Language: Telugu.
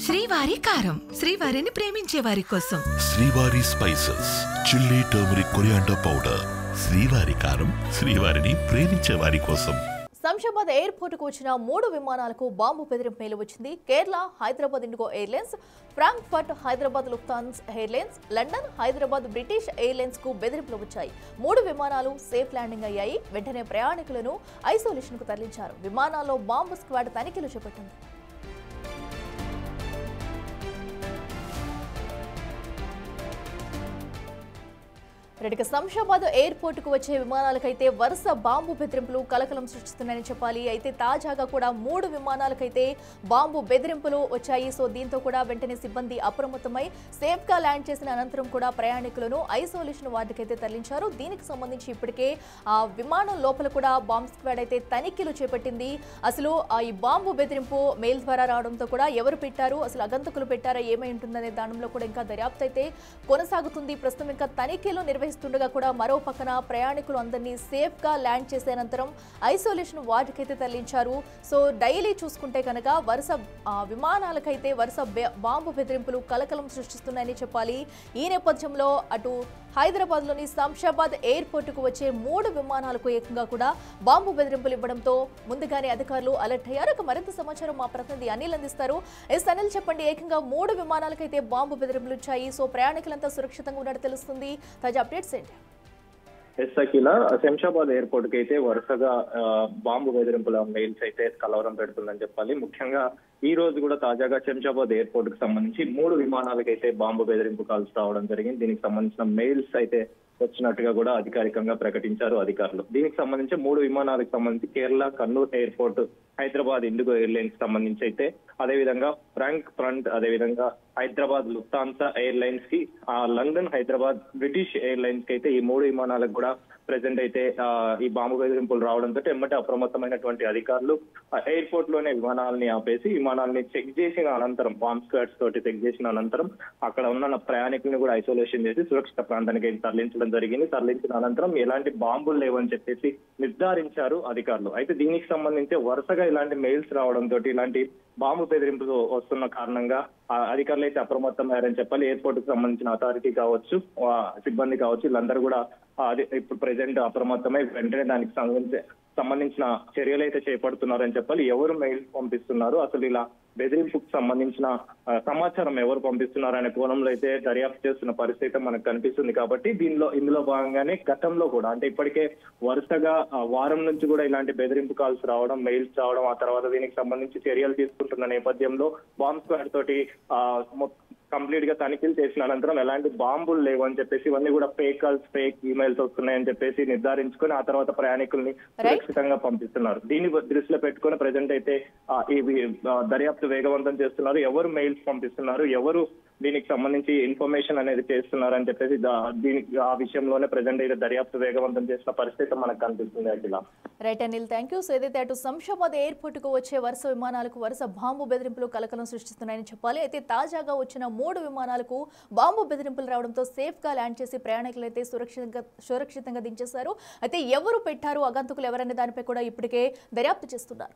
శ్రీవారి కారం శ్రీవారిని ప్రేమించే వారి కోసం. శ్రీవారి spices chilli turmeric coriander powder. శ్రీవారి కారం శ్రీవారిని ప్రేమించే వారి కోసం. శంషాబాద్ ఎయిర్పోర్టుకు వచ్చిన 3 విమానాలకు బాంబు బెదిరింపు వచ్చింది. Kerala Hyderabad IndiGo airlines, Frankfurt Hyderabad Lufthansa airlines, London Hyderabad British airlines కు బెదిరింపులు వచ్చాయి. 3 విమానాలు సేఫ్ ల్యాండింగ్ అయ్యాయి. వెంటనే ప్రయాణికులను ఐసోలేషన్ కు తరలించారు. విమానాల్లో బాంబు స్క్వాడ్ తనిఖీలు చేపట్టింది. శంషాబాద్ ఎయిర్పోర్టుకు వచ్చే విమానాలకైతే వరుస బాంబు బెదిరింపులు కలకలం సృష్టిస్తున్నాయని చెప్పాలి. అయితే తాజాగా కూడా 3 విమానాలకైతే బాంబు బెదిరింపులు వచ్చాయి. సో దీంతో కూడా వెంటనే సిబ్బంది అప్రమత్తమై సేఫ్ గా ల్యాండ్ చేసిన అనంతరం కూడా ప్రయాణికులను ఐసోలేషన్ వార్డుకైతే తరలించారు. దీనికి సంబంధించి ఇప్పటికే విమానం లోపల కూడా బాంబ్ స్క్వాడ్ అయితే తనిఖీలు చేపట్టింది. అసలు ఈ బాంబు బెదిరింపు మెయిల్ ద్వారా రావడంతో కూడా ఎవరు పెట్టారు, అసలు అగంతకులు పెట్టారా, ఏమై ఉంటుందనే దానిలో కూడా ఇంకా దర్యాప్తు అయితే కొనసాగుతుంది. ప్రస్తుతం ఇంకా తనిఖీలు నిర్వహిస్తుండగా కూడా మరో పక్కన ప్రయాణికులు అందరినీ సేఫ్ గా ల్యాండ్ చేసే అనంతరం ఐసోలేషన్ వార్డుకైతే తరలించారు. సో డైలీ చూసుకుంటే కనుక వరుస విమానాలకైతే వరుస బాంబు బెదిరింపులు కలకలం సృష్టిస్తున్నాయని చెప్పాలి. ఈ నేపథ్యంలో అటు హైదరాబాద్ లోని శంషాబాద్ ఎయిర్పోర్టుకు వచ్చే 3 విమానాలకు ఏకంగా కూడా బాంబు బెదిరింపులు ఇవ్వడంతో ముందుగానే అధికారులు అలర్ట్ అయ్యారు. మరింత సమాచారం మా ప్రతినిధి అనిల్ అందిస్తారు. అనిల్, చెప్పండి, ఏకంగా 3 విమానాలకైతే బాంబు బెదిరింపులు వచ్చాయి. సో ప్రయాణికులంతా సురక్షితంగా ఉన్నట్టు తెలుస్తుంది. తాజా అప్డేట్స్ ఏంటి? శంషాబాద్ ఎయిర్పోర్ట్ కి అయితే వరుసగా బాంబు బెదిరింపుల మెయిల్స్ అయితే కలవరం పెడుతుందని చెప్పాలి. ముఖ్యంగా ఈ రోజు కూడా తాజాగా శంషాబాద్ ఎయిర్పోర్ట్ కి సంబంధించి 3 విమానాలకైతే బాంబు బెదిరింపు కాల్స్ రావడం జరిగింది. దీనికి సంబంధించిన మెయిల్స్ అయితే వచ్చినట్టుగా కూడా అధికారికంగా ప్రకటించారు అధికారులు. దీనికి సంబంధించి 3 విమానాలకు సంబంధించి Kerala Kannur airport, Hyderabad IndiGo airlines సంబంధించి అయితే, అదేవిధంగా ఫ్రాంక్ఫర్ట్, అదేవిధంగా హైదరాబాద్ లుఫ్తాన్సా ఎయిర్లైన్స్ కి, లండన్ హైదరాబాద్ బ్రిటిష్ ఎయిర్లైన్స్ కి అయితే ఈ 3 విమానాలకు కూడా ప్రెసెంట్ అయితే ఈ బాంబు బెదిరింపులు రావడంతో ఎమ్మటే అప్రమత్తమైనటువంటి అధికారులు ఎయిర్పోర్ట్ లోనే విమానాలని ఆపేసి విమానాలని చెక్ చేసిన అనంతరం, బాంబ్ స్క్వాడ్స్ తోటి చెక్ చేసిన అనంతరం అక్కడ ఉన్న ప్రయాణికులను కూడా ఐసోలేషన్ చేసి సురక్షిత ప్రాంతానికి తరలించడం జరిగింది. తరలించిన అనంతరం ఎలాంటి బాంబులు లేవని చెప్పేసి నిర్ధారించారు అధికారులు. అయితే దీనికి సంబంధించి వరుసగా ఇలాంటి మెయిల్స్ రావడంతో, ఇలాంటి బాంబు బెదిరింపులు వస్తున్న కారణంగా అధికారులు అయితే అప్రమత్తమయ్యారని చెప్పాలి. ఎయిర్పోర్ట్ కు సంబంధించిన అథారిటీ కావచ్చు, సిబ్బంది కావచ్చు, వీళ్ళందరూ కూడా ఇప్పుడు ప్రెసెంట్ అప్రమత్తమై వెంటనే దానికి సంబంధించిన చర్యలు అయితే చేపడుతున్నారని చెప్పాలి. ఎవరు మెయిల్స్ పంపిస్తున్నారు, అసలు ఇలా బెదిరింపుకు సంబంధించిన సమాచారం ఎవరు పంపిస్తున్నారు అనే కోణంలో అయితే దర్యాప్తు చేస్తున్న పరిస్థితి మనకు కనిపిస్తుంది. కాబట్టి ఇందులో భాగంగానే గతంలో కూడా, అంటే ఇప్పటికే వరుసగా వారం నుంచి కూడా ఇలాంటి బెదిరింపు కాల్స్ రావడం, మెయిల్స్ రావడం, ఆ తర్వాత దీనికి సంబంధించి చర్యలు తీసుకుంటున్న నేపథ్యంలో బాంబ్ స్క్వాడ్ తోటి కంప్లీట్ గా తనిఖీలు చేసిన అనంతరం ఎలాంటి బాంబులు లేవు అని చెప్పేసి, ఇవన్నీ కూడా ఫేక్ కాల్స్, ఫేక్ ఈమెయిల్స్ వస్తున్నాయని చెప్పేసి నిర్ధారించుకొని ఆ తర్వాత ప్రయాణికుల్ని సురక్షితంగా పంపిస్తున్నారు. దీన్ని దృష్టిలో పెట్టుకుని ప్రజెంట్ అయితే ఈ దర్యాప్తు వేగవంతం చేస్తున్నారు. ఎవరు మెయిల్స్ పంపిస్తున్నారు, ఎవరు దీనికి సంబంధించి ఇన్ఫర్మేషన్ అనేది చేస్తున్నారు అని చెప్పేసి ఆ విషయంలోనే ప్రజెంట్ అయితే దర్యాప్తు వేగవంతం చేసిన పరిస్థితి మనకు కనిపిస్తుంది. Akhila. Right Anil, thank you. So ఏదైతే అటు శంషాబాద్ ఎయిర్పోర్ట్ కు వచ్చే వరుస విమానాలకు వరుస బాంబు బెదిరింపులు కలకలం సృష్టిస్తున్నాయని చెప్పాలి. అయితే తాజాగా వచ్చిన 3 విమానాలకు బాంబు బెదిరింపులు రావడంతో సేఫ్ గా ల్యాండ్ చేసి ప్రయాణికులు అయితే సురక్షితంగా దించేశారు. అయితే ఎవరు పెట్టారు, అగంతకులు ఎవరనే దానిపై కూడా ఇప్పటికే దర్యాప్తు చేస్తున్నారు.